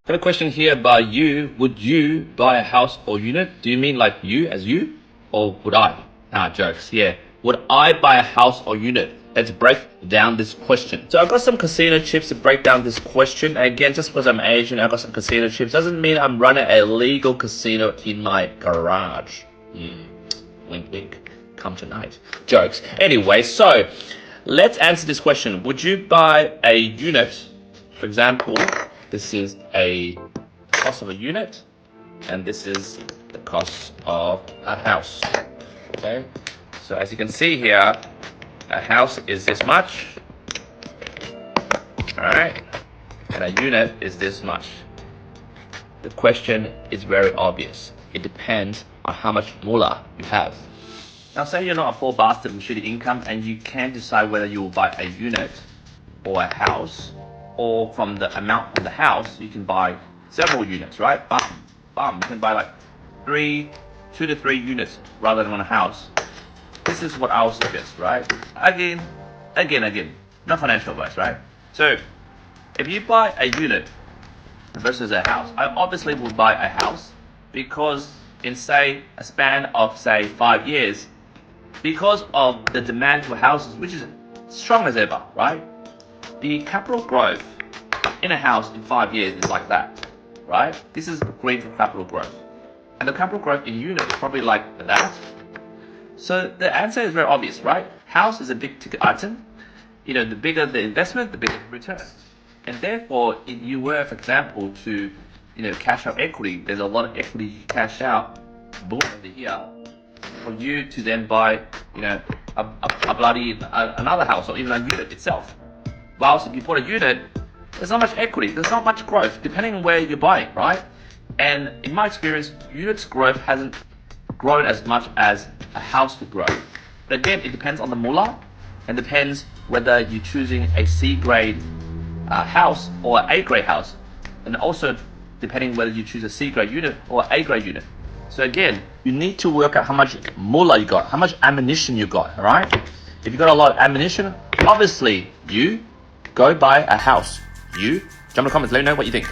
Got a question here by you. Would you buy a house or unit? Do you mean like you as you? Or would I? Jokes. Yeah. Would I buy a house or unit? Let's break down this question. So I've got some casino chips to break down this question. Again, just because I'm Asian, I've got some casino chips. Doesn't mean I'm running a legal casino in my garage. Wink, wink. Come tonight. Jokes. Anyway, so let's answer this question. Would you buy a unit? For example, this is a cost of a unit, and this is the cost of a house. Okay, so as you can see here, a house is this much, all right, and a unit is this much. The question is very obvious. It depends on how much moolah you have. Now, say you're not a poor bastard with shitty income, and you can decide whether you will buy a unit or a house. Or from the amount of the house, you can buy several units, right? Bam. You can buy like 2 to 3 units rather than one house. This is what I'll suggest, right? Again, not financial advice, right? So, if you buy a unit versus a house, I obviously will buy a house because in say a span of say 5 years, because of the demand for houses, which is strong as ever, right? The capital growth in a house in 5 years is like that, right? This is great for capital growth. And the capital growth in unit is probably like that. So the answer is very obvious, right? House is a big ticket item. You know, the bigger the investment, the bigger the return. And therefore, if you were, for example, to, cash out equity, there's a lot of equity you cash out, boom, over here, for you to then buy, another house or even a unit itself. Whilst if you bought a unit, there's not much equity, there's not much growth, depending on where you're buying, right? And in my experience, units growth hasn't grown as much as a house would grow. But again, it depends on the moolah, and depends whether you're choosing a C grade house or an A grade house, and also depending whether you choose a C grade unit or A grade unit. So again, you need to work out how much moolah you got, how much ammunition you got, alright? If you got a lot of ammunition, obviously you go buy a house. You jump in the comments, let me know what you think.